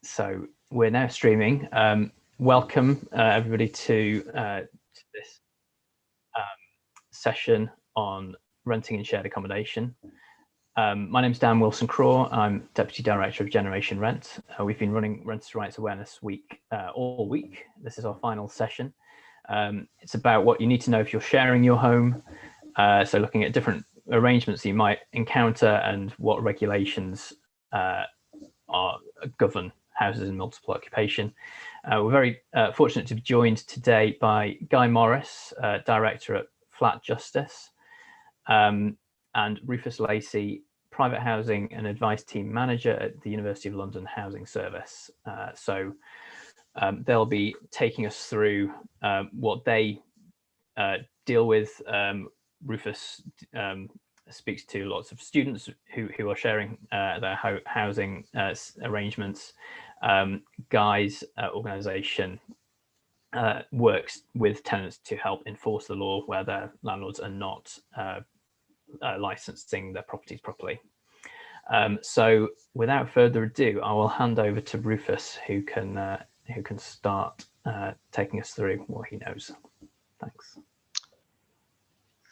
So we're now streaming. Welcome everybody to this session on renting and shared accommodation. My name is Dan Wilson-Craw. I'm Deputy Director of Generation Rent. We've been running Renters' Rights Awareness Week all week. This is our final session. It's about what you need to know if you're sharing your home. So looking at different arrangements you might encounter and what regulations govern houses in multiple occupation. We're very fortunate to be joined today by Guy Morris, Director at Flat Justice, and Rufus Lacey, Private Housing and Advice Team Manager at the University of London Housing Service. They'll be taking us through what they deal with. Rufus speaks to lots of students who are sharing their housing arrangements. Guy's organisation works with tenants to help enforce the law where their landlords are not licensing their properties properly. So without further ado, I will hand over to Rufus, who can start taking us through what he knows. Thanks.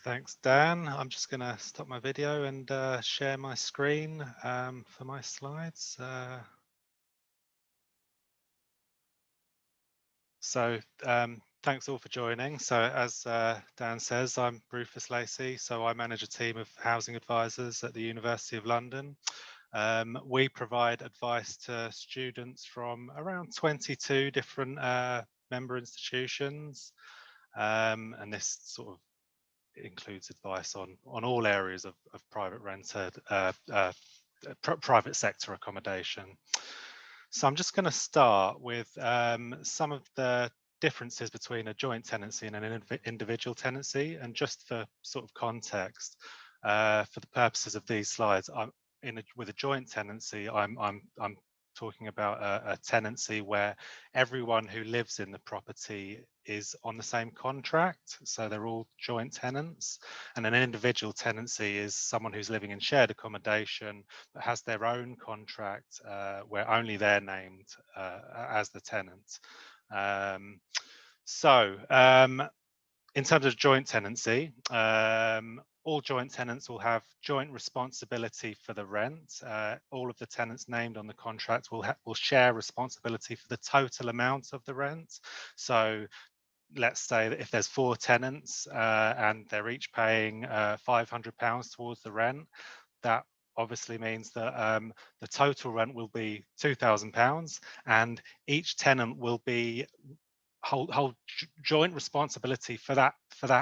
Thanks, Dan. I'm just going to stop my video and share my screen for my slides. Thanks all for joining. So as Dan says, I'm Rufus Lacey. So I manage a team of housing advisors at the University of London. We provide advice to students from around 22 different member institutions. And this sort of includes advice on all areas of private rented, private sector accommodation. So I'm just going to start with some of the differences between a joint tenancy and an individual tenancy. And just for sort of context, for the purposes of these slides, with a joint tenancy, I'm talking about a tenancy where everyone who lives in the property is on the same contract, so they're all joint tenants. And an individual tenancy is someone who's living in shared accommodation but has their own contract where only they're named as the tenant. In terms of joint tenancy, all joint tenants will have joint responsibility for the rent. All of the tenants named on the contract will share responsibility for the total amount of the rent. So let's say that if there's 4 tenants and they're each paying £500 towards the rent, that obviously means that the total rent will be £2,000 and each tenant will be hold joint responsibility for that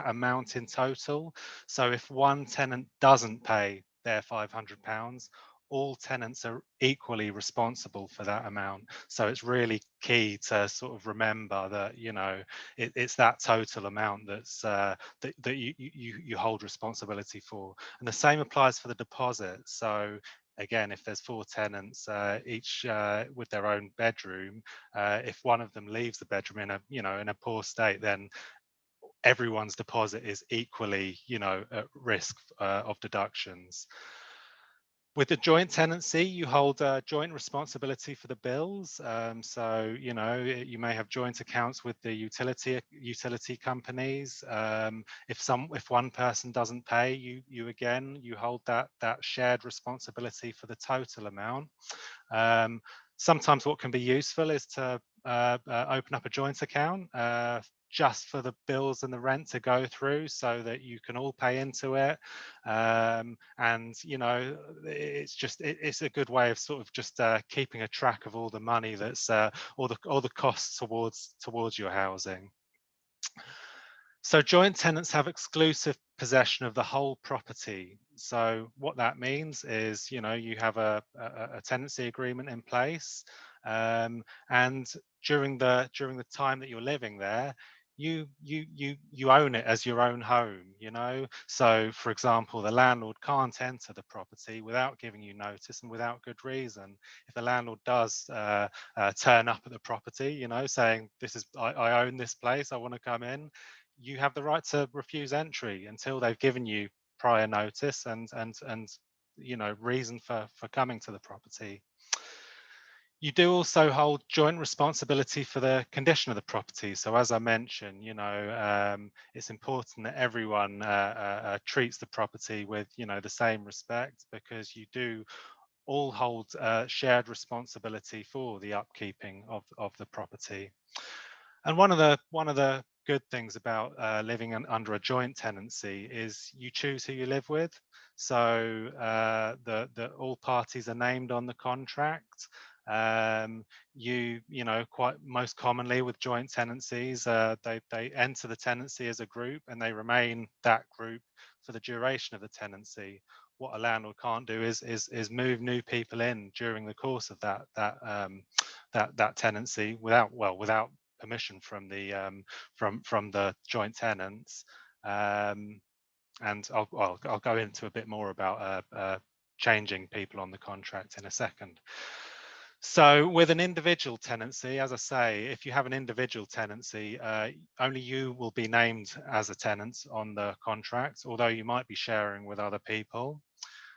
amount in total. So if one tenant doesn't pay their £500, all tenants are equally responsible for that amount. So it's really key to sort of remember that, you know, it's that total amount that's that you hold responsibility for. And the same applies for the deposit. So again, if there's 4 tenants, each with their own bedroom, if one of them leaves the bedroom in a poor state, then everyone's deposit is equally, at risk of deductions. With the joint tenancy, you hold joint responsibility for the bills. So, you may have joint accounts with the utility companies. If one person doesn't pay, you hold that shared responsibility for the total amount. Sometimes what can be useful is to open up a joint account just for the bills and the rent to go through, so that you can all pay into it. And it's a good way of sort of just keeping a track of all the money that's all the costs towards your housing. So joint tenants have exclusive possession of the whole property. So what that means is, you have a tenancy agreement in place, and during the time that you're living there, you own it as your own home. So for example, the landlord can't enter the property without giving you notice and without good reason. If the landlord does turn up at the property, saying I own this place, I want to come in, you have the right to refuse entry until they've given you prior notice and reason for coming to the property. You do also hold joint responsibility for the condition of the property. So as I mentioned, it's important that everyone treats the property with, the same respect, because you do all hold shared responsibility for the upkeeping of the property. And one of the good things about living under a joint tenancy is you choose who you live with. So all parties are named on the contract. Quite most commonly with joint tenancies, they enter the tenancy as a group and they remain that group for the duration of the tenancy. What a landlord can't do is move new people in during the course of that tenancy without permission from the joint tenants. And I'll go into a bit more about changing people on the contract in a second. So with an individual tenancy, as I say, if you have an individual tenancy, only you will be named as a tenant on the contract, although you might be sharing with other people.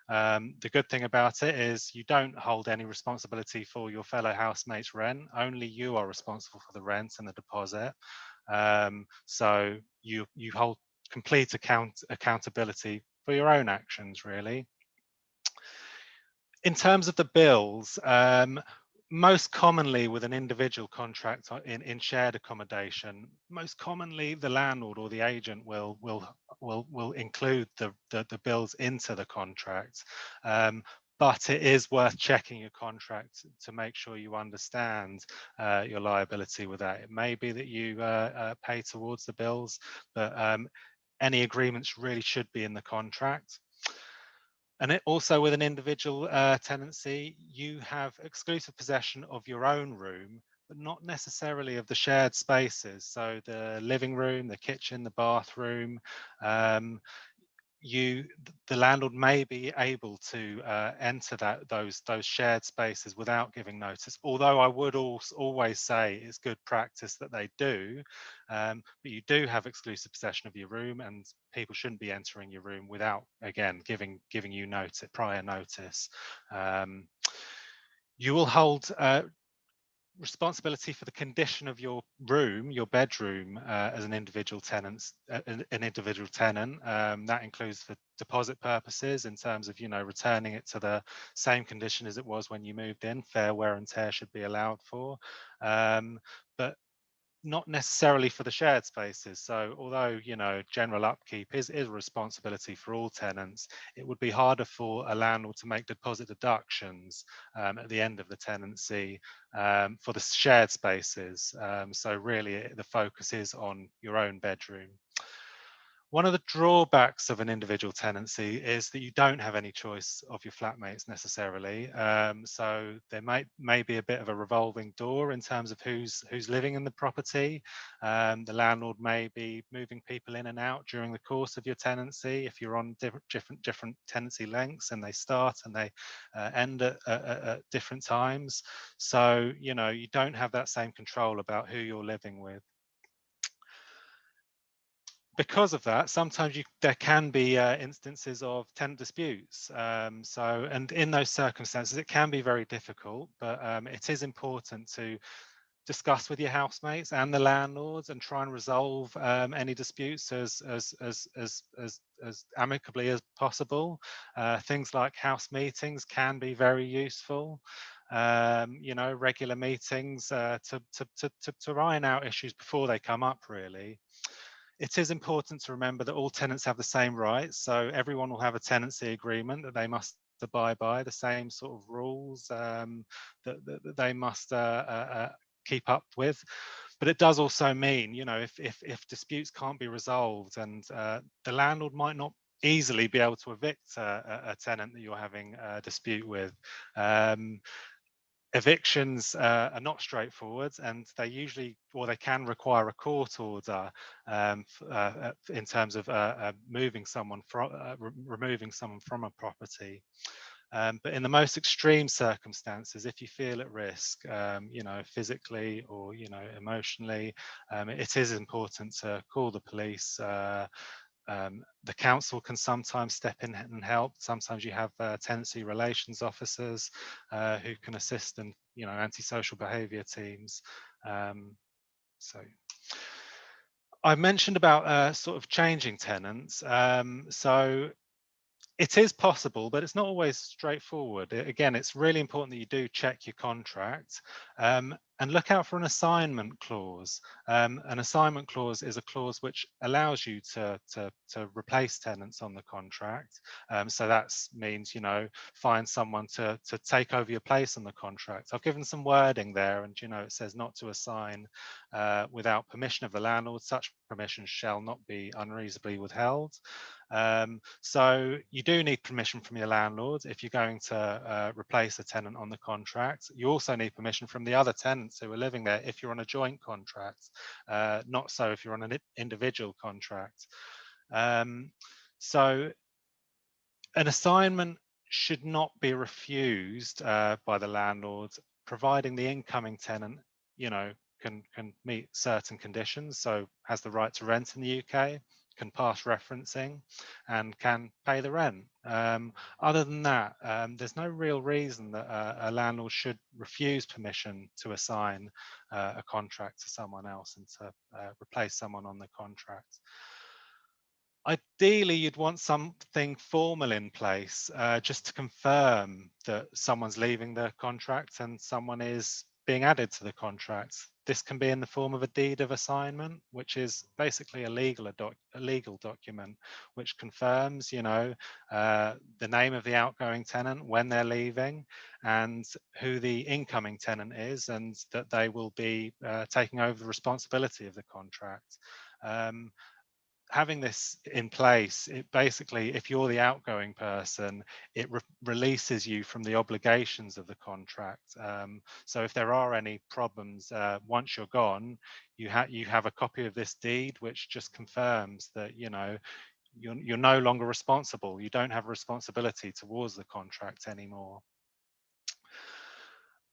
The good thing about it is you don't hold any responsibility for your fellow housemates' rent. Only you are responsible for the rent and the deposit. So you hold complete accountability for your own actions, really. In terms of the bills, most commonly with an individual contract in shared accommodation, most commonly the landlord or the agent will include the bills into the contract. But it is worth checking your contract to make sure you understand your liability with that. It may be that you pay towards the bills, but any agreements really should be in the contract. And it also with an individual tenancy, you have exclusive possession of your own room, but not necessarily of the shared spaces. So the living room, the kitchen, the bathroom, the landlord may be able to enter those shared spaces without giving notice, although I would always say it's good practice that they do, but you do have exclusive possession of your room, and people shouldn't be entering your room without, again, giving you prior notice. You will hold responsibility for the condition of your room, your bedroom, as an individual tenant. That includes for deposit purposes, in terms of returning it to the same condition as it was when you moved in. Fair wear and tear should be allowed for, but not necessarily for the shared spaces. So although general upkeep is a responsibility for all tenants, it would be harder for a landlord to make deposit deductions at the end of the tenancy for the shared spaces. So really the focus is on your own bedroom. One of the drawbacks of an individual tenancy is that you don't have any choice of your flatmates necessarily. So there may be a bit of a revolving door in terms of who's living in the property. The landlord may be moving people in and out during the course of your tenancy if you're on different tenancy lengths, and they start and they end at different times. So you don't have that same control about who you're living with. Because of that, sometimes there can be instances of tenant disputes. And in those circumstances, it can be very difficult, but it is important to discuss with your housemates and the landlords and try and resolve any disputes as amicably as possible. Things like house meetings can be very useful. Regular meetings to iron out issues before they come up, really. It is important to remember that all tenants have the same rights, so everyone will have a tenancy agreement that they must abide by, the same sort of rules that they must keep up with. But it does also mean, if disputes can't be resolved, and the landlord might not easily be able to evict a tenant that you're having a dispute with. Evictions are not straightforward, and they can require a court order in terms of removing someone from a property. But in the most extreme circumstances, if you feel at risk, physically or emotionally, it is important to call the police The council can sometimes step in and help. Sometimes you have tenancy relations officers who can assist, and antisocial behaviour teams. So I mentioned about sort of changing tenants. So it is possible, but it's not always straightforward. Again, it's really important that you do check your contract and look out for an assignment clause. An assignment clause is a clause which allows you to replace tenants on the contract. So that means, find someone to take over your place on the contract. I've given some wording there, and it says not to assign without permission of the landlord. Such permission shall not be unreasonably withheld. So you do need permission from your landlord if you're going to replace a tenant on the contract. You also need permission from the other tenants who are living there if you're on a joint contract, not so if you're on an individual contract. So an assignment should not be refused by the landlord, providing the incoming tenant, can meet certain conditions. So has the right to rent in the UK, can pass referencing, and can pay the rent. Other than that, there's no real reason that a landlord should refuse permission to assign a contract to someone else and to replace someone on the contract. Ideally, you'd want something formal in place just to confirm that someone's leaving the contract and someone is being added to the contract. This can be in the form of a deed of assignment, which is basically a legal document which confirms, the name of the outgoing tenant, when they're leaving, and who the incoming tenant is, and that they will be taking over the responsibility of the contract. Having this in place, it basically, if you're the outgoing person, it releases you from the obligations of the contract. So if there are any problems once you're gone, you have a copy of this deed which just confirms that you're no longer responsible. You don't have a responsibility towards the contract anymore.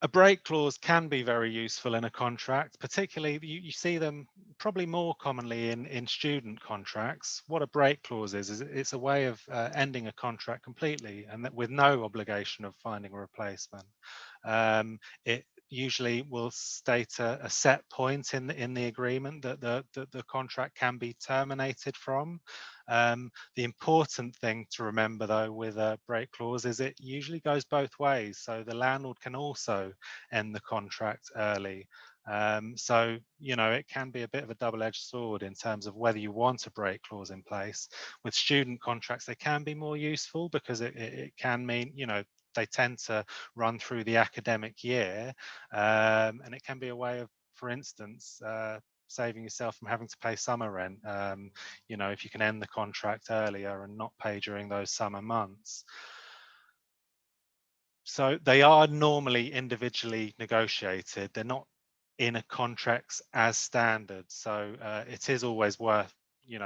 A break clause can be very useful in a contract, particularly you see them probably more commonly in student contracts. What a break clause is it's a way of ending a contract completely and that with no obligation of finding a replacement. It usually will state a set point in the agreement that the contract can be terminated from. The important thing to remember, though, with a break clause is it usually goes both ways. So the landlord can also end the contract early. So, it can be a bit of a double-edged sword in terms of whether you want a break clause in place. With student contracts, they can be more useful because it can mean, they tend to run through the academic year, and it can be a way of, for instance, saving yourself from having to pay summer rent, if you can end the contract earlier and not pay during those summer months. So they are normally individually negotiated. They're not in a contracts as standard. So it is always worth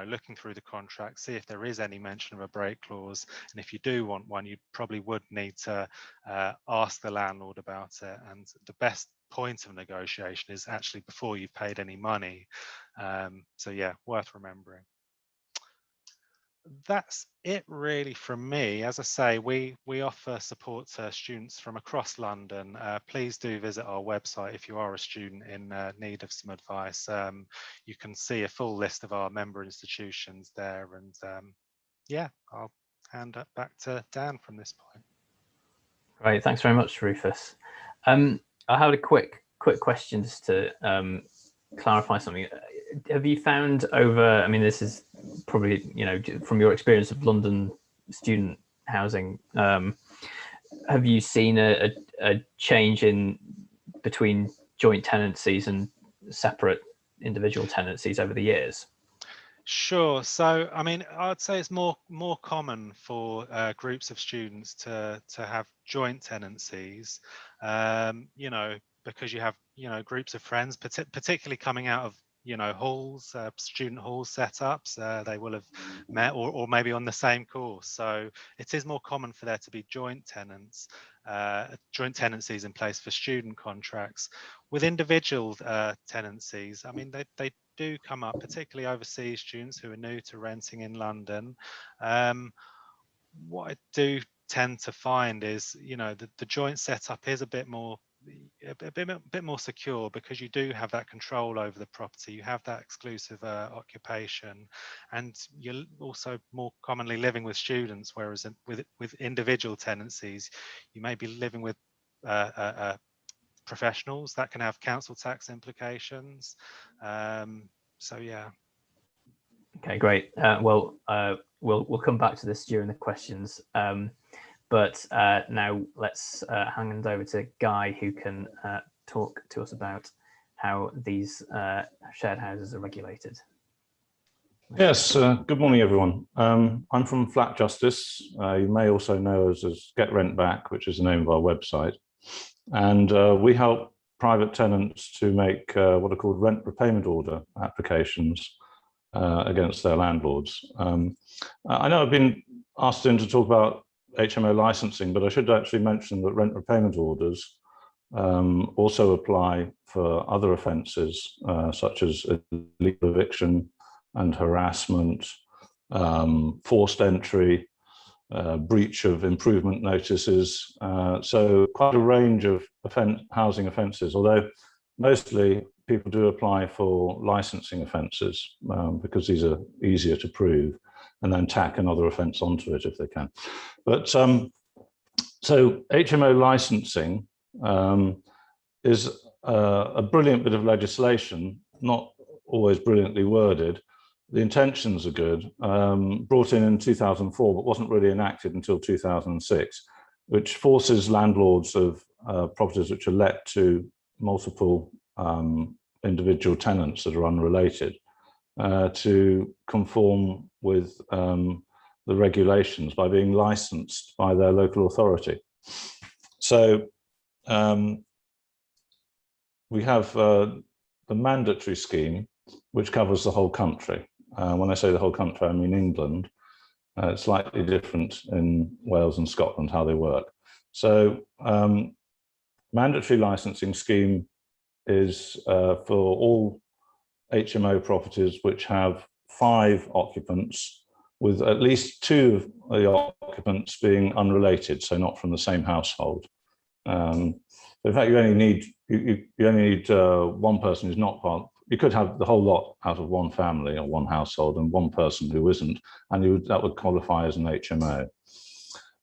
looking through the contract, see if there is any mention of a break clause, and if you do want one, you probably would need to ask the landlord about it. And the best point of negotiation is actually before you've paid any money. So yeah, worth remembering. That's it really from me. As I say, we offer support to students from across London. Please do visit our website if you are a student in need of some advice. You can see a full list of our member institutions there. And yeah, I'll hand it back to Dan from this point. Great, thanks very much, Rufus. I had a quick question just to clarify something. Have you found over, this is probably, from your experience of London student housing, have you seen a change in between joint tenancies and separate individual tenancies over the years? Sure. So, I'd say it's more common for groups of students to have joint tenancies, because you have, groups of friends, particularly coming out of, halls, student hall setups. They will have met or maybe on the same course. So it is more common for there to be joint tenancies in place for student contracts. With individual tenancies, they do come up, particularly overseas students who are new to renting in London. What I do tend to find is, you know, the joint setup is a bit more secure, because you do have that control over the property, you have that exclusive occupation, and you're also more commonly living with students, whereas with individual tenancies, you may be living with professionals that can have council tax implications. So yeah. Okay, great. Well, we'll come back to this during the questions. But now let's hand over to Guy, who can talk to us about how these shared houses are regulated. Yes, good morning, everyone. I'm from Flat Justice. You may also know us as Get Rent Back, which is the name of our website. And we help private tenants to make what are called rent repayment order applications against their landlords. I know I've been asked in to talk about HMO licensing, but I should actually mention that rent repayment orders also apply for other offences such as illegal eviction and harassment, forced entry, breach of improvement notices. So quite a range of housing offences, although mostly people do apply for licensing offences because these are easier to prove, and then tack another offence onto it if they can. But so HMO licensing is a brilliant bit of legislation, not always brilliantly worded. The intentions are good, brought in 2004, but wasn't really enacted until 2006, which forces landlords of properties which are let to multiple individual tenants that are unrelated to conform with the regulations by being licensed by their local authority. So we have the mandatory scheme, which covers the whole country. When I say the whole country, I mean England. It's slightly different in Wales and Scotland how they work. So mandatory licensing scheme is for all HMO properties which have 5 occupants, with at least 2 of the occupants being unrelated, so not from the same household. In fact, you only need one person who's not part. You could have the whole lot out of one family or one household, and one person who isn't, and that would qualify as an HMO.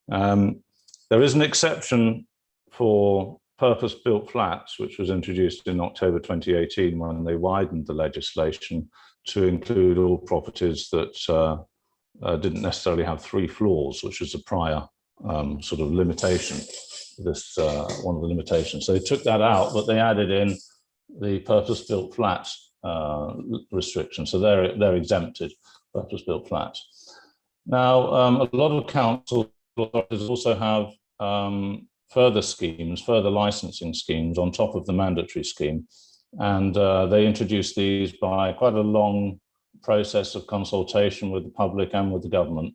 There is an exception for purpose-built flats, which was introduced in October 2018 when they widened the legislation to include all properties that didn't necessarily have 3 floors, which was a prior sort of limitation. This one of the limitations. So they took that out, but they added in the purpose-built flats restriction. So they're exempted, purpose-built flats. Now, a lot of council authorities also have further licensing schemes on top of the mandatory scheme. And they introduced these by quite a long process of consultation with the public and with the government.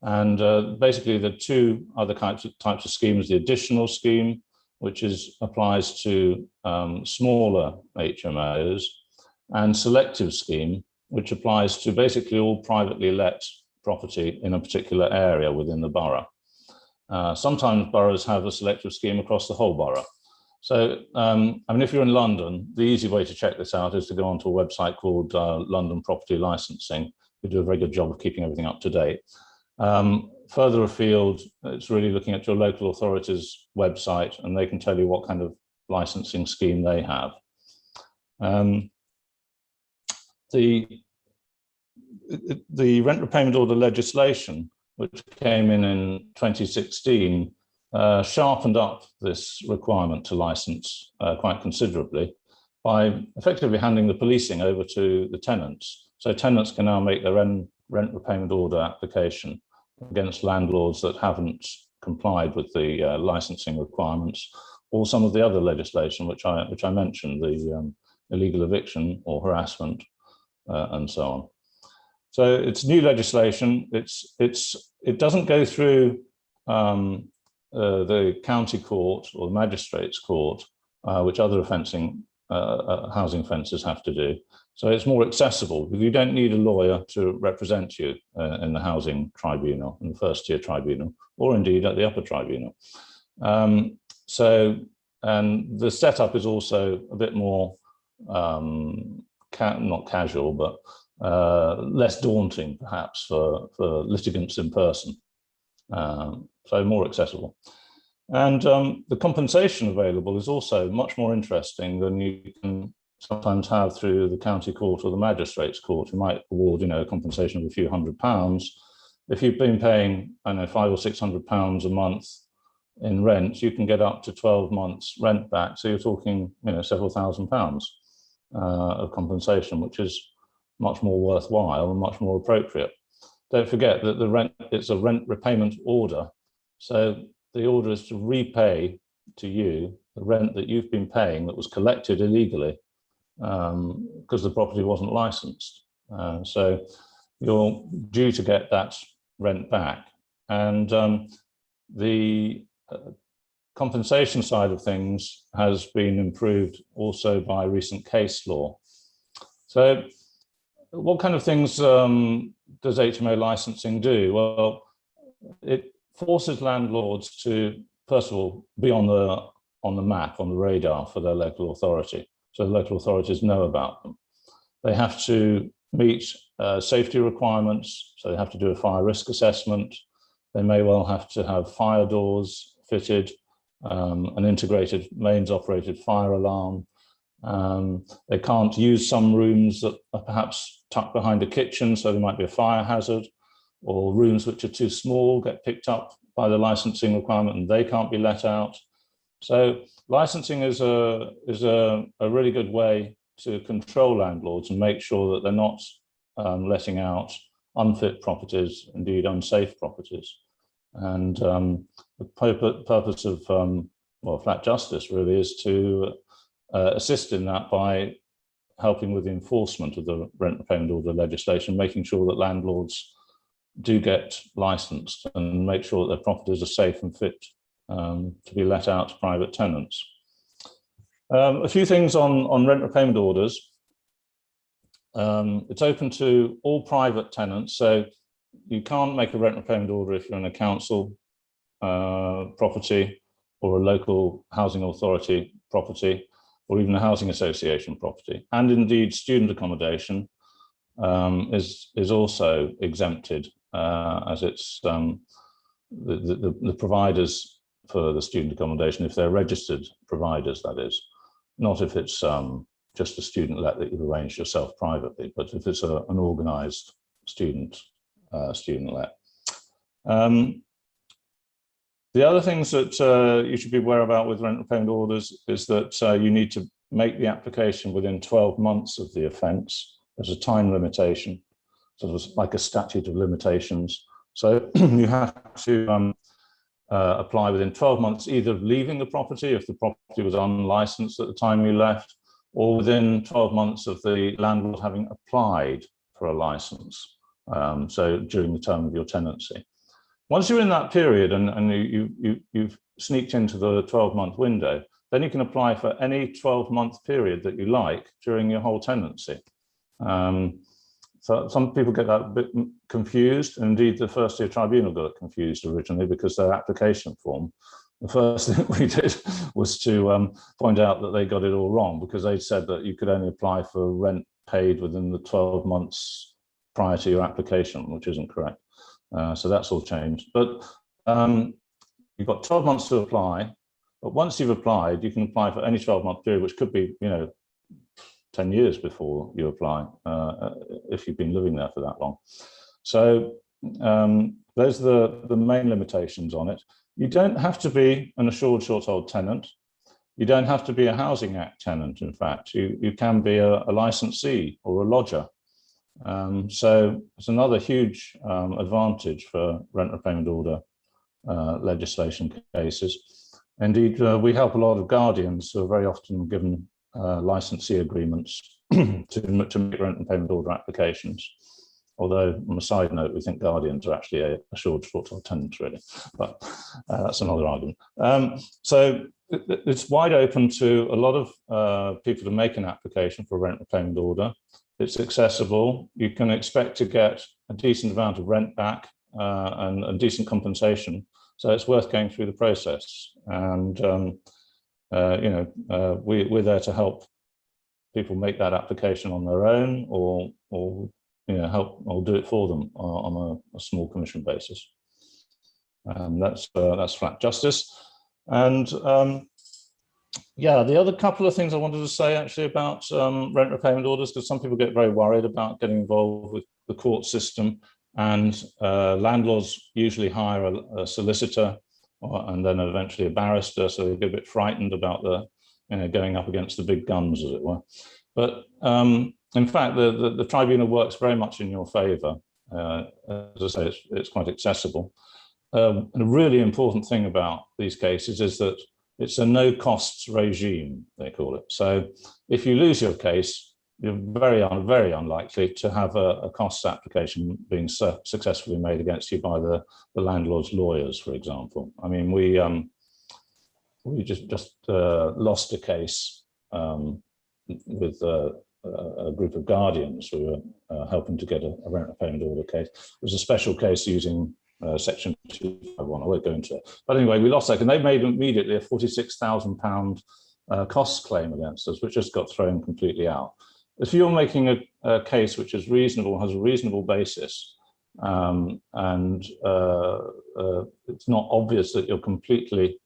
And basically the 2 other types of schemes, the additional scheme, which applies to smaller HMOs, and selective scheme, which applies to basically all privately let property in a particular area within the borough. Sometimes boroughs have a selective scheme across the whole borough. So, I mean, if you're in London, the easy way to check this out is to go onto a website called London Property Licensing. We do a very good job of keeping everything up to date. Further afield, it's really looking at your local authority's website, and they can tell you what kind of licensing scheme they have. The rent repayment order legislation, which came in 2016, sharpened up this requirement to license quite considerably by effectively handing the policing over to the tenants. So tenants can now make their own rent repayment order application against landlords that haven't complied with the licensing requirements, or some of the other legislation which I mentioned, the illegal eviction or harassment, and so on. So it's new legislation. It doesn't go through the county court or the magistrates court, which other housing offences have to do. So it's more accessible because you don't need a lawyer to represent you in the housing tribunal, in the first tier tribunal, or indeed at the upper tribunal. And the setup is also a bit more, not casual, but less daunting perhaps for litigants in person. So more accessible. And the compensation available is also much more interesting than you can sometimes have through the county court or the magistrates court, who might award, a compensation of a few £100s. If you've been paying, I don't know, £500 or £600 a month in rent, you can get up to 12 months rent back. So you're talking, several £1,000s of compensation, which is much more worthwhile and much more appropriate. Don't forget that the rent, it's a rent repayment order. So the order is to repay to you the rent that you've been paying that was collected illegally because the property wasn't licensed. So you're due to get that rent back. And the compensation side of things has been improved also by recent case law. So what kind of things does HMO licensing do? Well, it forces landlords to, first of all, be on the map, on the radar for their local authority. So the local authorities know about them. They have to meet safety requirements. So they have to do a fire risk assessment. They may well have to have fire doors fitted, an integrated mains operated fire alarm. They can't use some rooms that are perhaps tucked behind a kitchen, so there might be a fire hazard, or rooms which are too small get picked up by the licensing requirement and they can't be let out. So licensing is a really good way to control landlords and make sure that they're not letting out unfit properties, indeed unsafe properties. And the purpose of Flat Justice really is to assist in that by helping with the enforcement of the rent repayment order legislation, making sure that landlords do get licensed and make sure that their properties are safe and fit to be let out to private tenants. A few things on rent repayment orders. It's open to all private tenants, so you can't make a rent repayment order if you're in a council property or a local housing authority property, or even a housing association property. And indeed, student accommodation is also exempted, as it's the providers for the student accommodation, if they're registered providers, that is, not if it's just a student let that you've arranged yourself privately, but if it's an organised student let. The other things that you should be aware about with rent repayment orders is that you need to make the application within 12 months of the offence. There's a time limitation, sort of like a statute of limitations. So you have to apply within 12 months, either of leaving the property, if the property was unlicensed at the time you left, or within 12 months of the landlord having applied for a licence, so during the term of your tenancy. Once you're in that period and you've sneaked into the 12-month window, then you can apply for any 12-month period that you like during your whole tenancy. So some people get that a bit confused. Indeed, the first year tribunal got confused originally because their application form, the first thing we did was to point out that they got it all wrong, because they said that you could only apply for rent paid within the 12 months prior to your application, which isn't correct. So that's all changed. But you've got 12 months to apply. But once you've applied, you can apply for any 12-month period, which could be, 10 years before you apply, if you've been living there for that long. So those are the main limitations on it. You don't have to be an assured short-hold tenant. You don't have to be a Housing Act tenant, in fact. You can be a licensee or a lodger. So it's another huge advantage for rent repayment order legislation cases. Indeed, we help a lot of guardians who are very often given licensee agreements to make rent repayment order applications. Although, on a side note, we think guardians are actually assured short-hold tenants, really, but that's another argument. So it's wide open to a lot of people to make an application for a rent repayment order. It's accessible. You can expect to get a decent amount of rent back and a decent compensation. So it's worth going through the process. And we're there to help people make that application on their own, or help or do it for them on a small commission basis. That's Flat Justice. And the other couple of things I wanted to say actually about rent repayment orders, because some people get very worried about getting involved with the court system, and landlords usually hire a solicitor and then eventually a barrister, so they get a bit frightened about going up against the big guns, as it were. But in fact, the tribunal works very much in your favour. As I say, it's quite accessible. And a really important thing about these cases is that it's a no costs regime, they call it. So if you lose your case, you're very unlikely to have a costs application being successfully made against you by the landlord's lawyers, for example. I mean, we just lost a case with a group of guardians who were helping to get a rent repayment order case. It was a special case using section 251. I won't go into it. But anyway, we lost that, and they made immediately a £46,000 costs claim against us, which just got thrown completely out. If you're making a case which is reasonable, has a reasonable basis, and it's not obvious that you're completely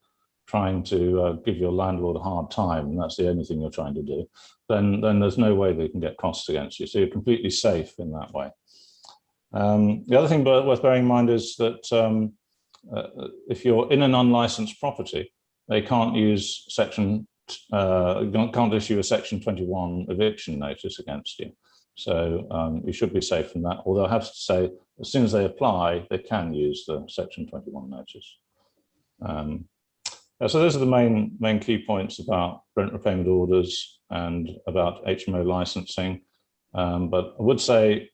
trying to give your landlord a hard time, and that's the only thing you're trying to do, then there's no way they can get costs against you. So you're completely safe in that way. The other thing worth bearing in mind is that if you're in an unlicensed property, they can't use can't issue a Section 21 eviction notice against you. So you should be safe from that. Although I have to say, as soon as they apply, they can use the Section 21 notice. So those are the main key points about rent repayment orders and about HMO licensing. But I would say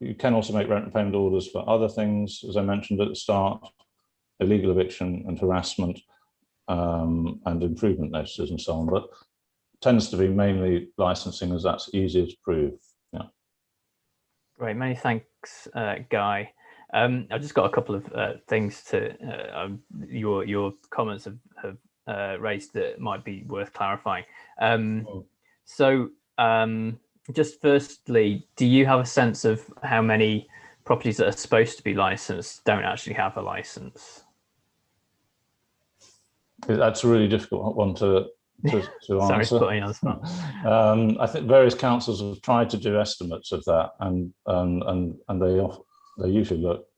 you can also make rent repayment orders for other things, as I mentioned at the start: illegal eviction and harassment, and improvement notices and so on. But it tends to be mainly licensing, as that's easier to prove. Yeah. Great, many thanks, Guy. I've just got a couple of things to your comments have raised that might be worth clarifying. Just firstly, do you have a sense of how many properties that are supposed to be licensed don't actually have a license? That's a really difficult one to Sorry, answer. putting you on the spot. I think various councils have tried to do estimates of that, and they usually look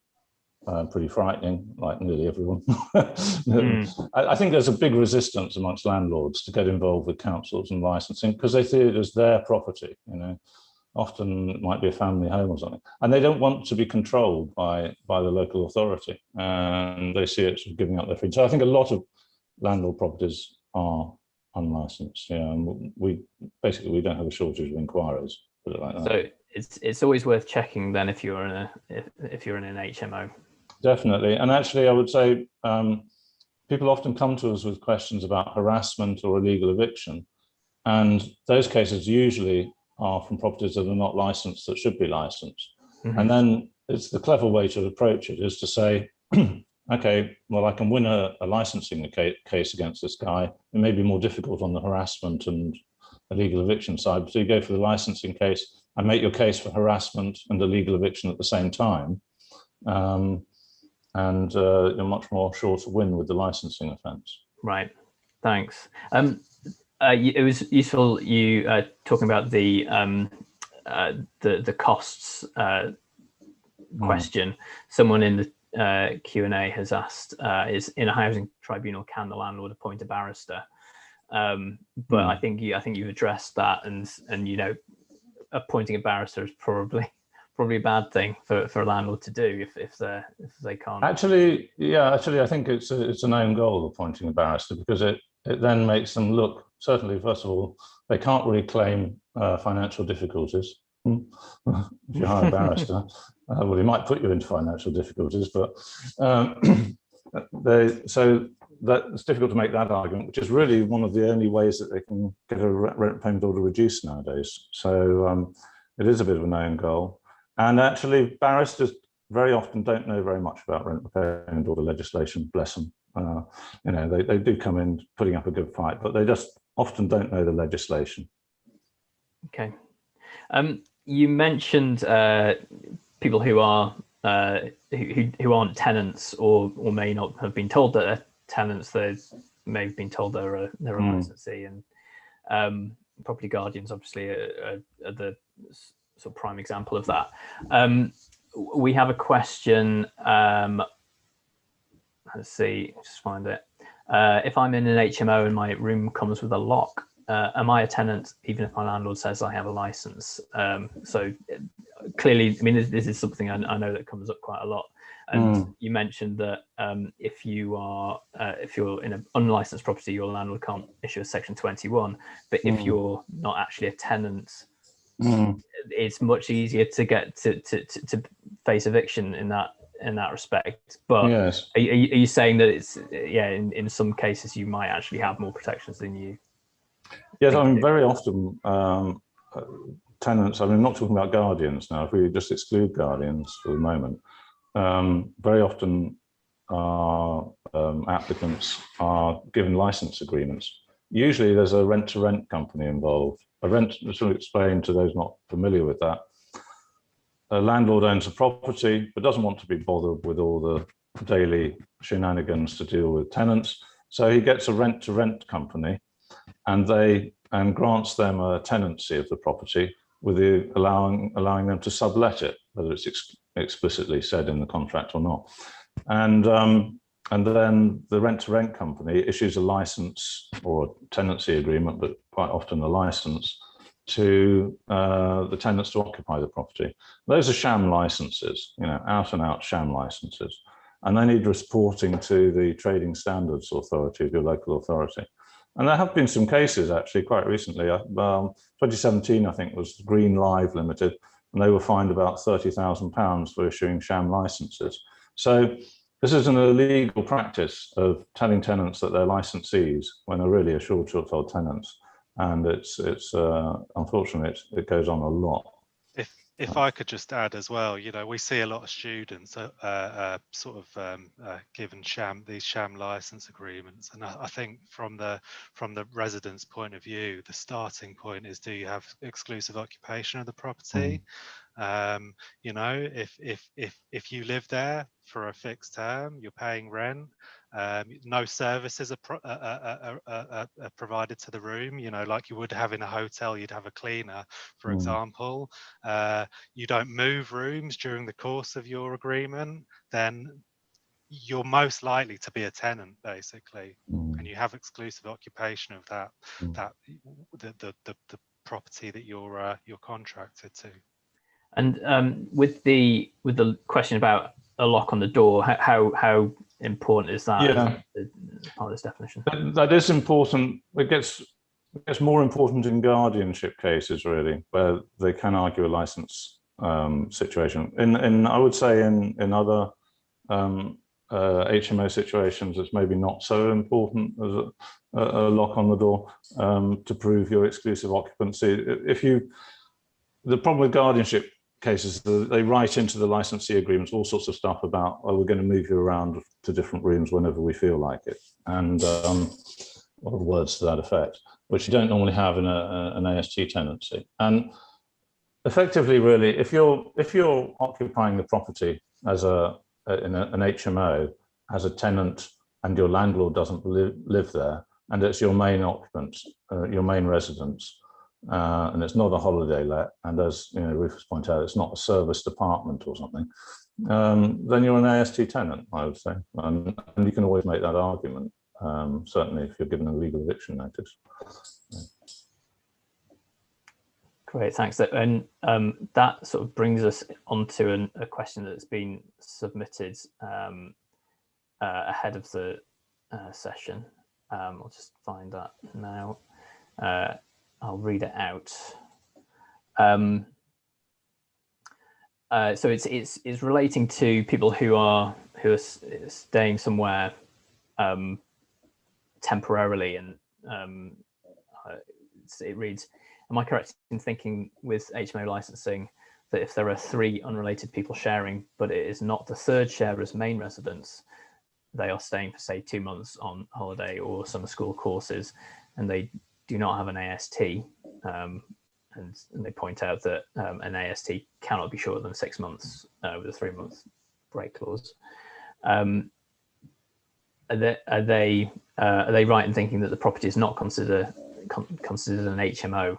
pretty frightening, like nearly everyone. I think there's a big resistance amongst landlords to get involved with councils and licensing, because they see it as their property. Often it might be a family home or something, and they don't want to be controlled by the local authority, and they see it sort of giving up their freedom. So I think a lot of landlord properties are unlicensed. And we don't have a shortage of inquiries, put it like that. So it's always worth checking then if you're in an HMO. Definitely. And actually, I would say people often come to us with questions about harassment or illegal eviction, and those cases usually are from properties that are not licensed that should be licensed. Mm-hmm. And then it's the clever way to approach it is to say, okay, well, I can win a licensing case against this guy. It may be more difficult on the harassment and illegal eviction side, so you go for the licensing case and make your case for harassment and illegal eviction at the same time. And you're much more sure to win with the licensing offence. Right. Thanks. It was useful you talking about the costs question. Someone in the Q&A has asked: "Is in a housing tribunal can the landlord appoint a barrister?" But I think you've addressed that, and appointing a barrister is probably a bad thing for a landlord to do if they can't. Actually, I think it's an own goal, appointing a barrister, because it then makes them look, certainly, first of all, they can't really claim financial difficulties. If you hire a barrister, well, he might put you into financial difficulties, but so it's difficult to make that argument, which is really one of the only ways that they can get a rent payment order reduced nowadays. So it is a bit of a known goal. And actually, barristers very often don't know very much about rent payment order legislation, bless them. You know, they do come in putting up a good fight, but they just often don't know the legislation. Okay. You mentioned people who are who aren't tenants or may not have been told that they're tenants. They may have been told they're a licensee, and property guardians obviously are the sort of prime example of that. We have a question. Let's see, just find it. If I'm in an HMO and my room comes with a lock, am I a tenant even if my landlord says I have a license? So clearly, I mean, this is something I know that comes up quite a lot. And you mentioned that if you're in an unlicensed property, your landlord can't issue a Section 21. But if you're not actually a tenant, it's much easier to get to face eviction in that respect. But yes. Are you saying that it's in some cases you might actually have more protections than you? Yes, I mean, very often tenants, I mean, I'm not talking about guardians now, if we just exclude guardians for the moment, very often our applicants are given license agreements. Usually there's a rent-to-rent company involved. To explain to those not familiar with that, a landlord owns a property but doesn't want to be bothered with all the daily shenanigans to deal with tenants. So he gets a rent-to-rent company and grants them a tenancy of the property with allowing them to sublet it, whether it's explicitly said in the contract or not. And then the rent-to-rent company issues a license or tenancy agreement, but quite often a license to the tenants to occupy the property. Those are sham licenses, you know, out and out sham licenses. And they need reporting to the Trading Standards Authority, your local authority. And there have been some cases actually quite recently. 2017, I think, was Green Live Limited, and they were fined about £30,000 for issuing sham licenses. So this is an illegal practice of telling tenants that they're licensees when they're really short-told tenants. And it's unfortunately, it goes on a lot. If I could just add as well, you know, we see a lot of students given these sham license agreements, and I think from the resident's point of view, the starting point is, do you have exclusive occupation of the property? You know, if you live there for a fixed term, you're paying rent. No services are provided to the room, you know, like you would have in a hotel. You'd have a cleaner, for example. You don't move rooms during the course of your agreement, then you're most likely to be a tenant, basically, and you have exclusive occupation of the property that you're contracted to. And with the question about a lock on the door, how important is that? Yeah, as part of this definition? that is important. It gets more important in guardianship cases, really, where they can argue a license situation. In I would say in other HMO situations, it's maybe not so important as a lock on the door to prove your exclusive occupancy. The problem with guardianship cases, they write into the licensee agreements all sorts of stuff about, oh, we're going to move you around to different rooms whenever we feel like it, and a lot of words to that effect, which you don't normally have in an AST tenancy. And effectively, really, if you're occupying the property as an HMO as a tenant, and your landlord doesn't live there, and it's your main occupant, your main residence, and it's not a holiday let, and as you know, Rufus pointed out, it's not a service apartment or something, then you're an AST tenant, I would say, and you can always make that argument, certainly if you're given a legal eviction notice. Great, thanks. And that sort of brings us onto a question that's been submitted ahead of the session. I'll just find that now. I'll read it out. So it's relating to people who are staying somewhere temporarily, and it reads, am I correct in thinking with HMO licensing that if there are 3 unrelated people sharing, but it is not the third sharer's main residence, they are staying for, say, 2 months on holiday or summer school courses, and they do not have an AST, and they point out that an AST cannot be shorter than 6 months with a 3-month break clause. Are they right in thinking that the property is not considered an HMO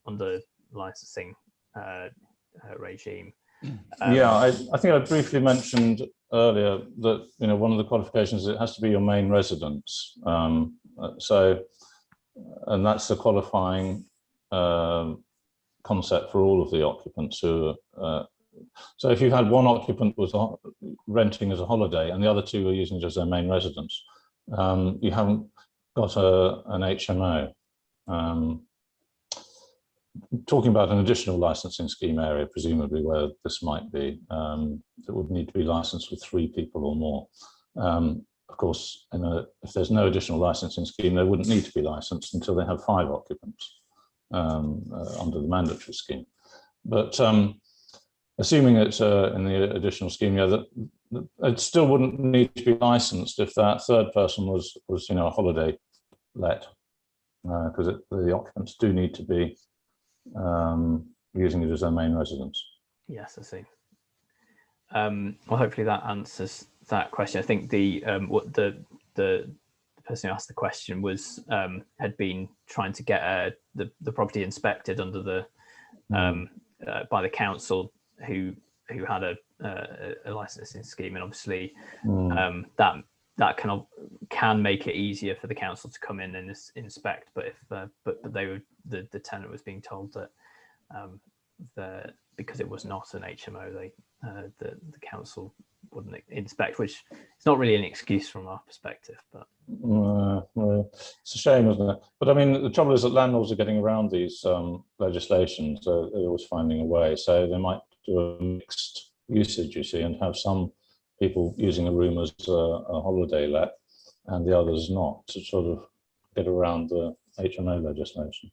under licensing regime? Yeah, I think I briefly mentioned earlier that one of the qualifications is it has to be your main residence. And that's the qualifying concept for all of the occupants who. So if you've had one occupant was renting as a holiday and the other 2 are using it as their main residence, you haven't got an HMO. Talking about an additional licensing scheme area, presumably where this might be, that would need to be licensed with 3 people or more. Of course, if there's no additional licensing scheme, they wouldn't need to be licensed until they have 5 occupants under the mandatory scheme. But assuming it's in the additional scheme, it still wouldn't need to be licensed if that 3rd person was a holiday let, because the occupants do need to be using it as their main residence. Yes, I see. Well, hopefully that answers that question. I think the person who asked the question was had been trying to get the property inspected under the by the council who had a licensing scheme, and obviously that can make it easier for the council to come in and inspect. But if the tenant was being told that because it was not an HMO, the council wouldn't inspect, which is not really an excuse from our perspective. But it's a shame, isn't it? But I mean, the trouble is that landlords are getting around these legislations. So they're always finding a way. So they might do a mixed usage, you see, and have some people using a room as a holiday let and the others not, to sort of get around the HMO legislation.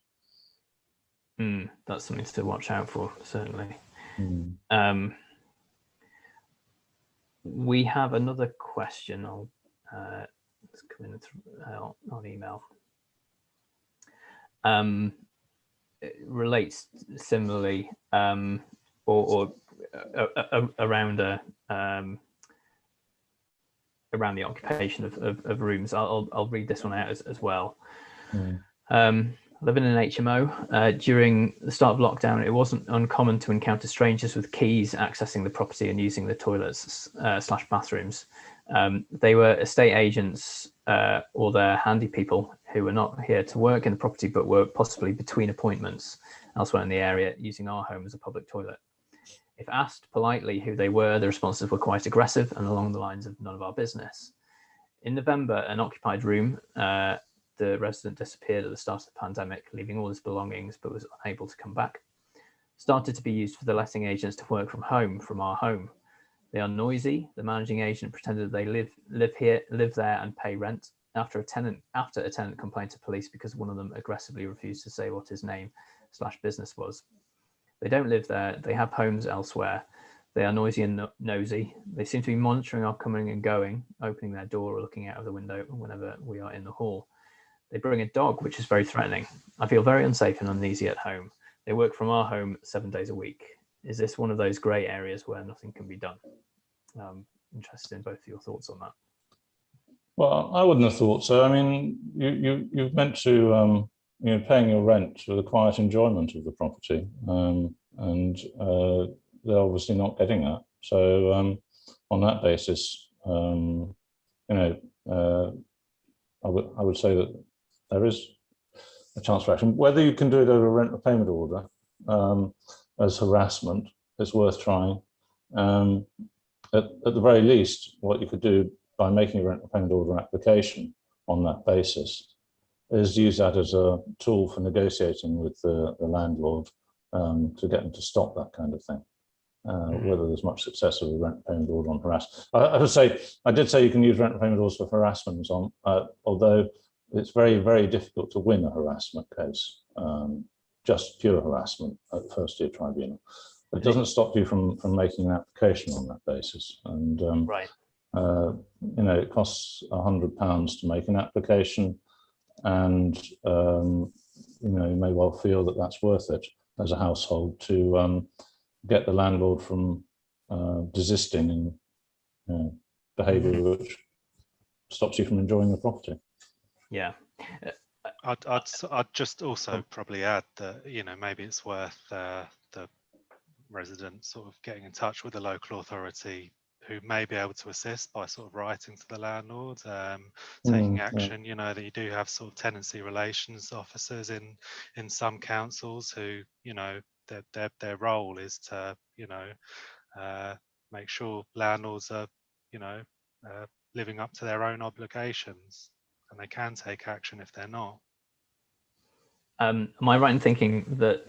That's something to watch out for, certainly. We have another question. It's coming on email. It relates similarly, or around around the occupation of rooms. I'll read this one out as well. Living in an HMO, during the start of lockdown, it wasn't uncommon to encounter strangers with keys accessing the property and using the toilets / bathrooms. They were estate agents or their handy people who were not here to work in the property, but were possibly between appointments elsewhere in the area, using our home as a public toilet. If asked politely who they were, the responses were quite aggressive and along the lines of none of our business. In November, an occupied room, the resident disappeared at the start of the pandemic, leaving all his belongings, but was unable to come back. Started to be used for the letting agents to work from home, from our home. They are noisy. The managing agent pretended they live there and pay rent. After a tenant complained to police because one of them aggressively refused to say what his name / business was. They don't live there. They have homes elsewhere. They are noisy and nosy. They seem to be monitoring our coming and going, opening their door or looking out of the window whenever we are in the hall. They bring a dog, which is very threatening. I feel very unsafe and uneasy at home. They work from our home 7 days a week. Is this one of those grey areas where nothing can be done? Interested in both of your thoughts on that. Well, I wouldn't have thought so. I mean, you're meant to, paying your rent for the quiet enjoyment of the property, and they're obviously not getting that. So on that basis, I would say that there is a chance for action. Whether you can do it over a rent repayment order as harassment, it's worth trying. At the very least, what you could do by making a rent repayment order application on that basis is use that as a tool for negotiating with the landlord to get them to stop that kind of thing. whether there's much success with a rent payment order on harassment. I did say you can use rent payment orders for harassment, although it's very, very difficult to win a harassment case, just pure harassment at the first year tribunal. It doesn't stop you from making an application on that basis. And right. it costs £100 to make an application, and you may well feel that that's worth it as a household to get the landlord from desisting in behaviour which stops you from enjoying the property. Yeah. I'd just also probably add that maybe it's worth the resident sort of getting in touch with the local authority who may be able to assist by sort of writing to the landlord, taking action. That you do have sort of tenancy relations officers in some councils who their role is to make sure landlords are living up to their own obligations, and they can take action if they're not. Am I right in thinking that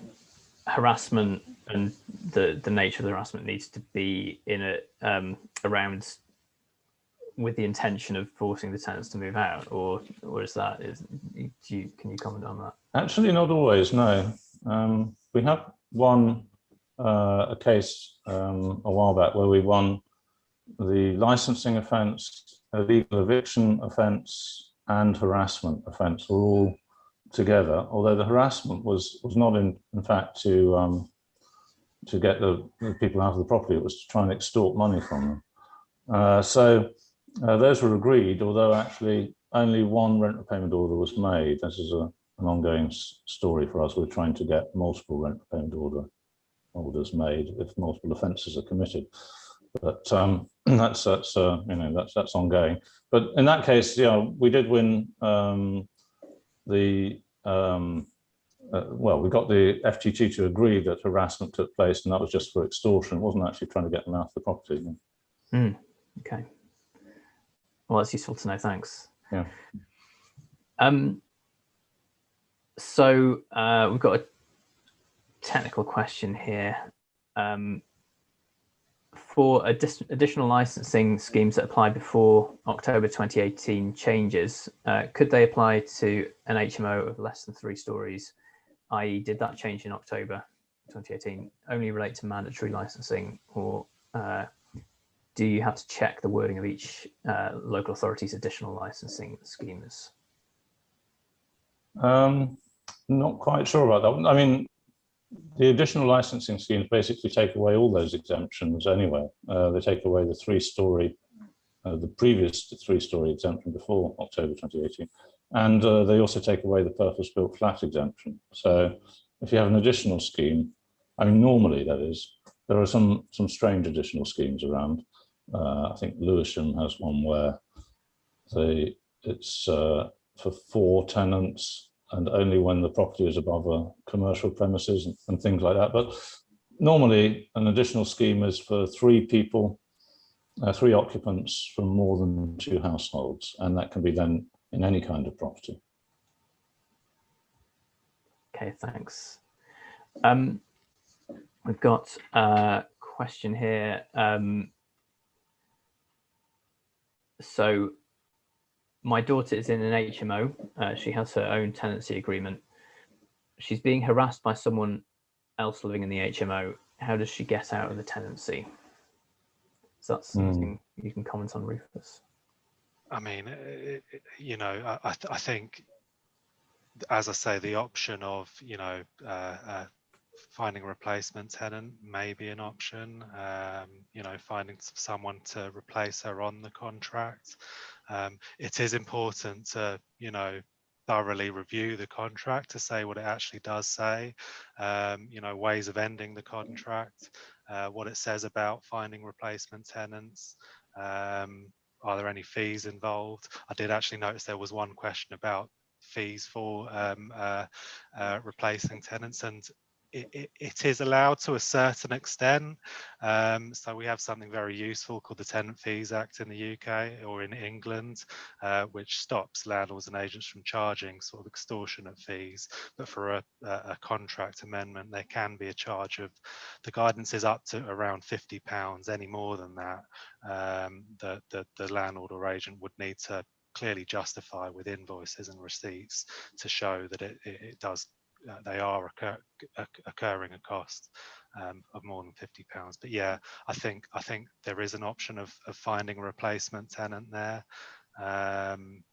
harassment and the nature of the harassment needs to be in around with the intention of forcing the tenants to move out, or can you comment on that? Actually, not always. No, we have won a case a while back where we won the licensing offence, illegal eviction offence, and harassment offence were all together. Although the harassment was not in fact to get the people out of the property; it was to try and extort money from them. So those were agreed, although actually only one rent repayment order was made. This is an ongoing story for us. We're trying to get multiple rent repayment orders made if multiple offences are committed. But that's ongoing. But in that case, we did win we got the FTT to agree that harassment took place, and that was just for extortion. It wasn't actually trying to get them out of the property. Okay. Well, that's useful to know. Thanks. Yeah. So we've got a technical question here. For additional licensing schemes that apply before October 2018 changes, could they apply to an HMO of less than 3 stories? I.e., did that change in October 2018 only relate to mandatory licensing, or do you have to check the wording of each local authority's additional licensing schemes? Not quite sure about that. I mean, the additional licensing schemes basically take away all those exemptions anyway. They take away the 3-story, the previous 3-story exemption before October 2018. And they also take away the purpose-built flat exemption. So if you have an additional scheme, I mean, normally that is, there are some strange additional schemes around. I think Lewisham has one where it's for 4 tenants, and only when the property is above a commercial premises and things like that. But normally an additional scheme is for 3 people, 3 occupants from more than 2 households, and that can be then in any kind of property. Okay, thanks. We've got a question here. So my daughter is in an HMO. She has her own tenancy agreement. She's being harassed by someone else living in the HMO. How does she get out of the tenancy? Is that something you can comment on, Rufus? I mean, I think, as I say, the option of, finding a replacement tenant may be an option, finding someone to replace her on the contract. It is important to, thoroughly review the contract to say what it actually does say, ways of ending the contract, what it says about finding replacement tenants. Are there any fees involved? I did actually notice there was one question about fees for replacing tenants, and it is allowed to a certain extent. So we have something very useful called the Tenant Fees Act in the UK or in England, which stops landlords and agents from charging sort of extortionate fees. But for a contract amendment, there can be a charge of, the guidance is up to around £50. Any more than that, the landlord or agent would need to clearly justify with invoices and receipts to show that it does, they are occurring a cost of more than £50. But yeah, I think there is an option of finding a replacement tenant there. And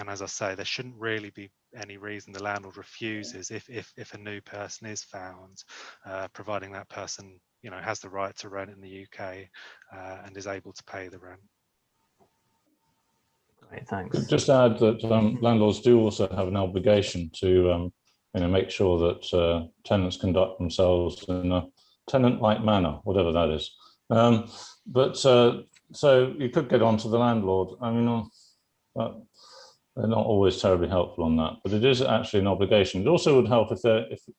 as I say, there shouldn't really be any reason the landlord refuses if a new person is found, providing that person, you know, has the right to rent in the UK and is able to pay the rent. Great, thanks. Just add that landlords do also have an obligation to make sure that tenants conduct themselves in a tenant-like manner, whatever that is. So you could get on to the landlord. I mean, they're not always terribly helpful on that, but it is actually an obligation. It also would help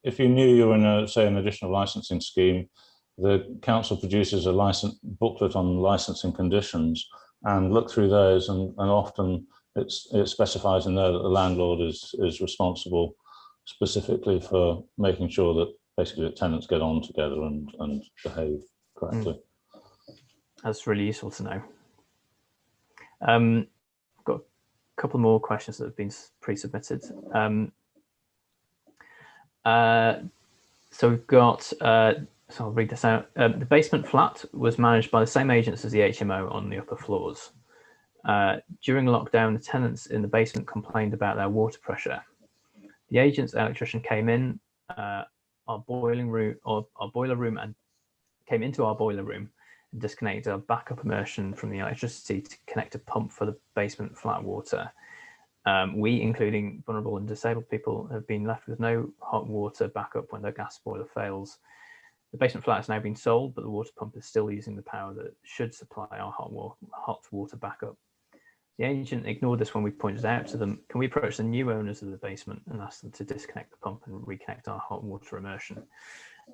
if you knew you were in say an additional licensing scheme. The council produces a license booklet on licensing conditions, and look through those, and often it specifies in there that the landlord is responsible specifically for making sure that basically the tenants get on together and behave correctly. That's really useful to know. I've got a couple more questions that have been pre-submitted. So we've got, so I'll read this out. The basement flat was managed by the same agents as the HMO on the upper floors. During lockdown, the tenants in the basement complained about their water pressure. The agent's electrician came in our boiler room and came into our boiler room and disconnected our backup immersion from the electricity to connect a pump for the basement flat water. We, including vulnerable and disabled people, have been left with no hot water backup when the gas boiler fails. The basement flat has now been sold, but the water pump is still using the power that should supply our hot water backup. The agent ignored this when we pointed out to them. Can we approach the new owners of the basement and ask them to disconnect the pump and reconnect our hot water immersion?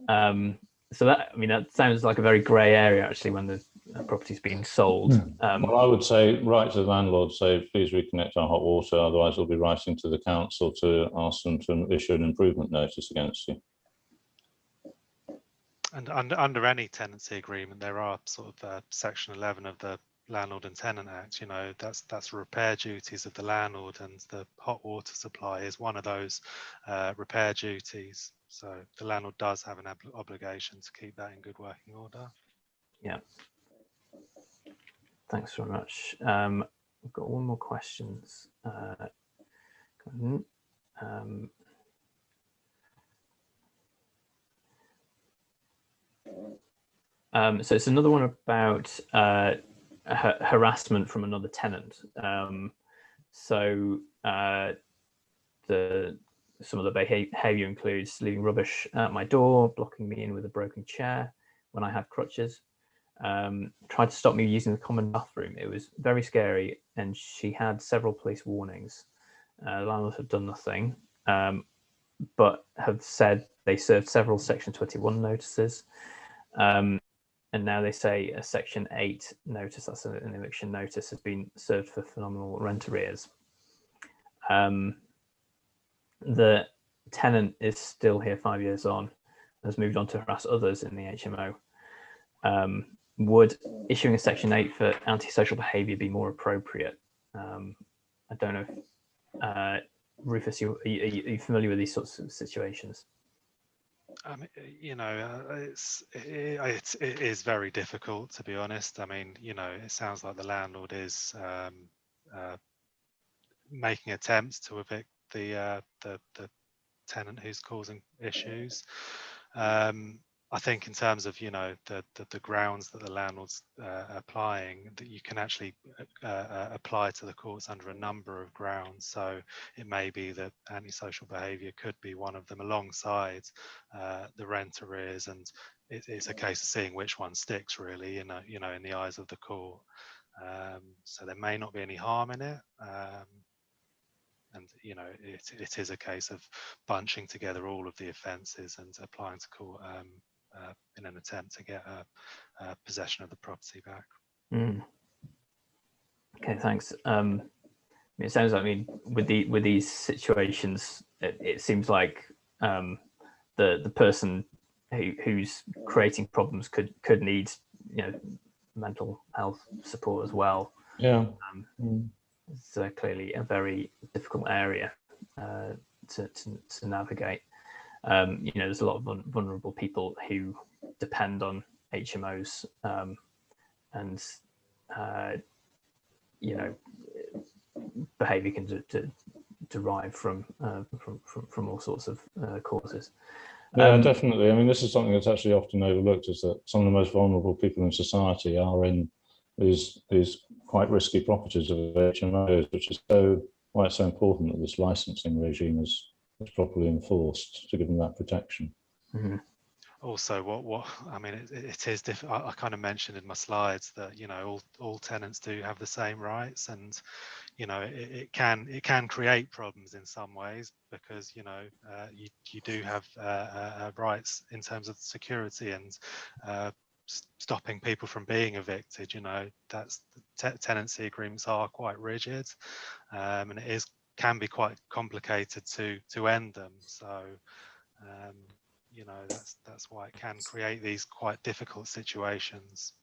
So that, I mean, that sounds like a very grey area actually when the property's being sold. Well, I would say write to the landlord, say, please reconnect our hot water, otherwise we'll be writing to the council to ask them to issue an improvement notice against you. And under any tenancy agreement, there are sort of section 11 of the Landlord and Tenant Act, you know, that's repair duties of the landlord, and the hot water supply is one of those repair duties. So the landlord does have an obligation to keep that in good working order. Yeah. Thanks very much. I've got one more question. So it's another one about harassment from another tenant. Some of the behavior includes leaving rubbish at my door, blocking me in with a broken chair when I have crutches, tried to stop me using the common bathroom. It was very scary, and she had several police warnings. Landlords have done nothing, but have said they served several Section 21 notices. And now they say a Section 8 notice, that's an eviction notice, has been served for phenomenal rent arrears. The tenant is still here 5 years on, has moved on to harass others in the HMO. Would issuing a Section 8 for antisocial behaviour be more appropriate? I don't know if, Rufus, are you familiar with these sorts of situations? You know, it is very difficult, to be honest. I mean, you know, it sounds like the landlord is making attempts to evict the tenant who's causing issues. I think in terms of, you know, the grounds that the landlord's applying, that you can actually apply to the courts under a number of grounds. So it may be that antisocial behaviour could be one of them, alongside the rent arrears, and it's a case of seeing which one sticks, really, you know, in the eyes of the court. So there may not be any harm in it, and and it is a case of bunching together all of the offences and applying to court in an attempt to get possession of the property back. Okay, thanks. It sounds like, I mean, with these situations, it seems like the person who's creating problems could need mental health support as well. Yeah. It's clearly a very difficult area to navigate. There's a lot of vulnerable people who depend on HMOs, and behaviour can derive from all sorts of causes. Yeah, definitely. I mean, this is something that's actually often overlooked, is that some of the most vulnerable people in society are in these quite risky properties of HMOs, which is why it's so important that this licensing regime is properly enforced to give them that protection. Mm-hmm. Also, what I mean, it is different. I kind of mentioned in my slides that all tenants do have the same rights, and it can create problems in some ways, because you do have rights in terms of security and stopping people from being evicted. That's tenancy agreements are quite rigid, and it can be quite complicated to end them. So that's why it can create these quite difficult situations.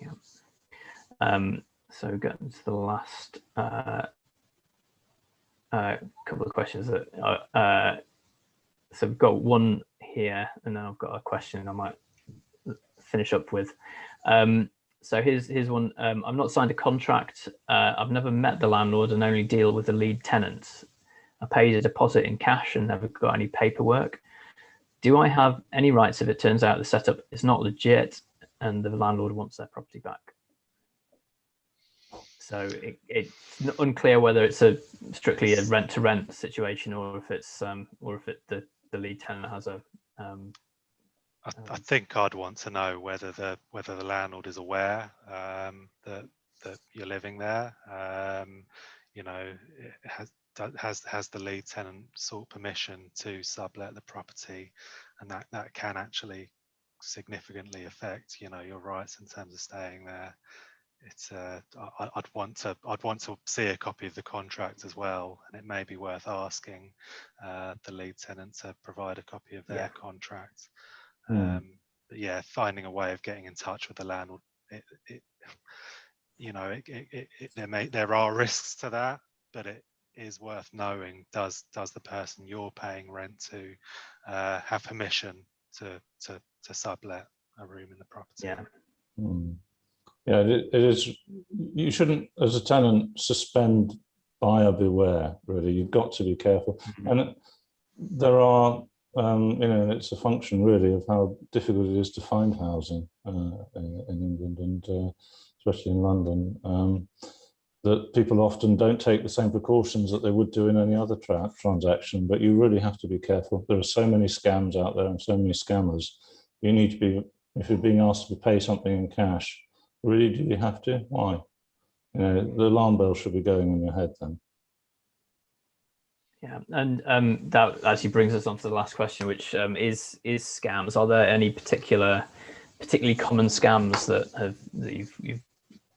Yeah. So getting to the last couple of questions that so we've got one here, and then I've got a question I might finish up with. So here's one. I've not signed a contract. I've never met the landlord and only deal with the lead tenant. I paid a deposit in cash and never got any paperwork. Do I have any rights if it turns out the setup is not legit and the landlord wants their property back? So it's unclear whether it's strictly a rent-to-rent situation, or if it's the lead tenant has a. I think I'd want to know whether the landlord is aware that you're living there. Has the lead tenant sought permission to sublet the property, and that can actually significantly affect your rights in terms of staying there. It's I'd want to see a copy of the contract as well, and it may be worth asking the lead tenant to provide a copy of their contract. But yeah, finding a way of getting in touch with the landlord, there are risks to that, but it is worth knowing, does the person you're paying rent to have permission to sublet a room in the property? Yeah. Yeah, it is. You shouldn't, as a tenant, suspend buyer beware. Really, you've got to be careful. And there are, it's a function really of how difficult it is to find housing in England, and especially in London. That people often don't take the same precautions that they would do in any other transaction. But you really have to be careful. There are so many scams out there and so many scammers. You need to be, if you're being asked to pay something in cash, really, do you have to? Why? The alarm bell should be going in your head then. Yeah, and that actually brings us on to the last question, which is scams. Are there any particularly common scams that you've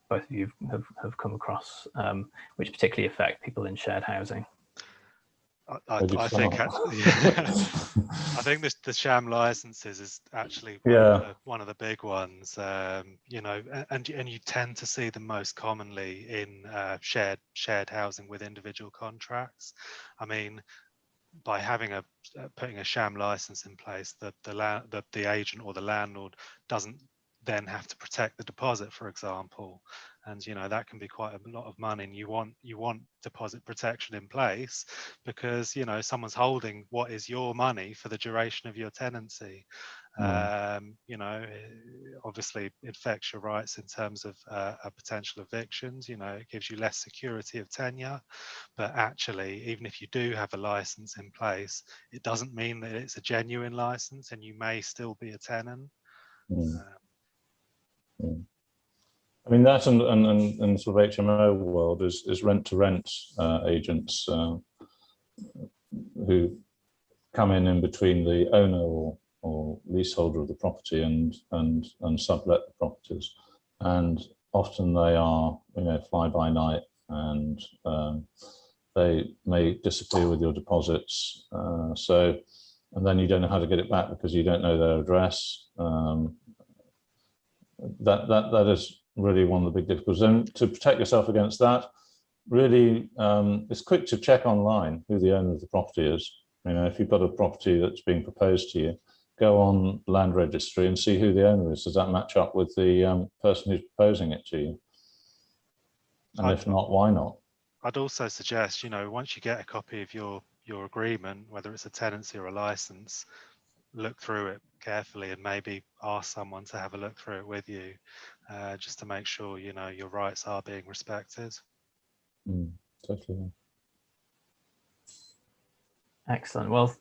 both of you have come across, which particularly affect people in shared housing? I think I think the sham licenses is actually one of the big ones, and you tend to see them most commonly in shared housing with individual contracts. I mean, by putting a sham license in place, the agent or the landlord doesn't then have to protect the deposit, for example, and that can be quite a lot of money, and you want deposit protection in place, because someone's holding what is your money for the duration of your tenancy. Obviously it affects your rights in terms of potential evictions. It gives you less security of tenure, but actually, even if you do have a license in place, it doesn't mean that it's a genuine license, and you may still be a tenant. I mean, that and sort of HMO world is rent to rent agents who come in between the owner or leaseholder of the property and sublet the properties, and often they are, you know, fly by night, and they may disappear with your deposits. And then you don't know how to get it back because you don't know their address. That is really one of the big difficulties. And to protect yourself against that, really, it's quick to check online who the owner of the property is. You know, if you've got a property that's being proposed to you, go on land registry and see who the owner is. Does that match up with the person who's proposing it to you? And if not, why not? I'd also suggest, you know, once you get a copy of your agreement, whether it's a tenancy or a license, look through it carefully and maybe ask someone to have a look through it with you, just to make sure, you know, your rights are being respected. Totally. Excellent. Well,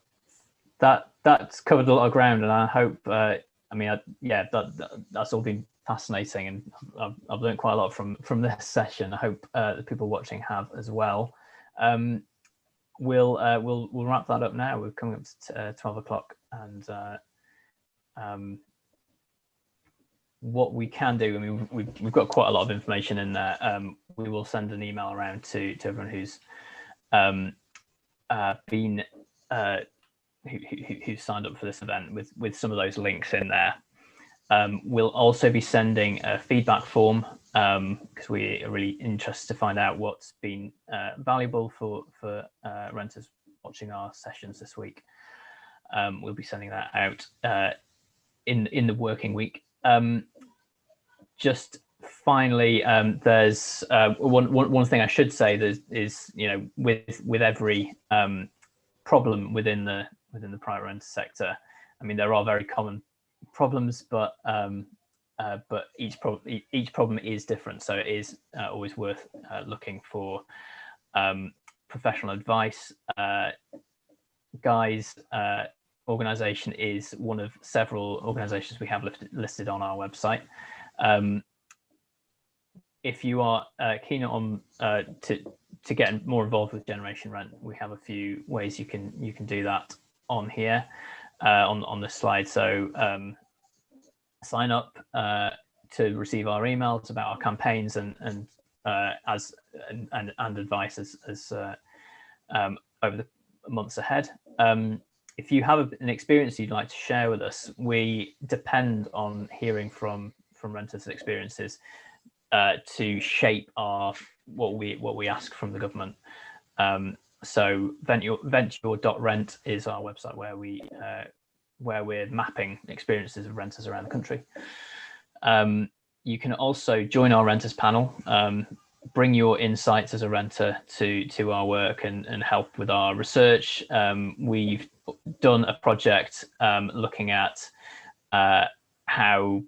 that's covered a lot of ground, and I hope. I mean, yeah, that's all been fascinating, and I've learned quite a lot from this session. I hope the people watching have as well. We'll wrap that up now. We're coming up to 12 o'clock, and what we can do, I mean, we've got quite a lot of information in there. We will send an email around to everyone who's been who signed up for this event with some of those links in there. We'll also be sending a feedback form because we are really interested to find out what's been valuable for renters watching our sessions this week. We'll be sending that out in the working week. Just finally, there's one thing I should say is, you know, with every problem within the private renter sector, I mean, there are very common problems, but each problem is different, so it is always worth looking for professional advice. Guy's organization is one of several organizations we have listed on our website. If you are keen on to get more involved with Generation Rent, we have a few ways you can do that on here on the slide. So sign up to receive our emails about our campaigns and advice as over the months ahead. If you have an experience you'd like to share with us, we depend on hearing from renters' experiences to shape what we ask from the government. So venture.rent is our website where we're mapping experiences of renters around the country. You can also join our renters panel, bring your insights as a renter to our work and help with our research. We've done a project looking at how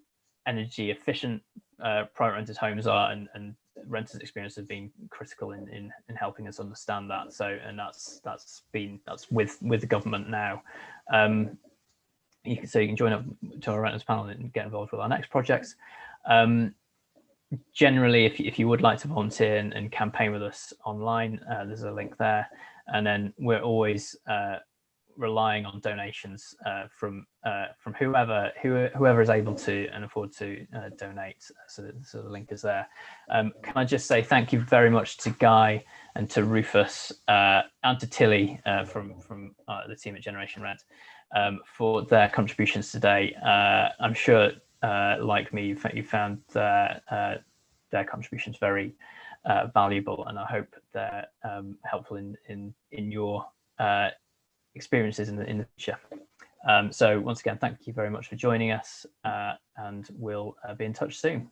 energy efficient private renters' homes are, and renters' experience has been critical in helping us understand that. So, and that's with the government now. You can join up to our renters panel and get involved with our next projects. Generally, if you would like to volunteer and campaign with us online, there's a link there. And then we're always relying on donations from whoever is able to and afford to donate. So the link is there. Can I just say thank you very much to Guy and to Rufus and to Tilly from the team at Generation Rent for their contributions today. I'm sure, like me, you found their contributions very valuable, and I hope they're helpful in your experiences in the future. So once again, thank you very much for joining us, and we'll be in touch soon.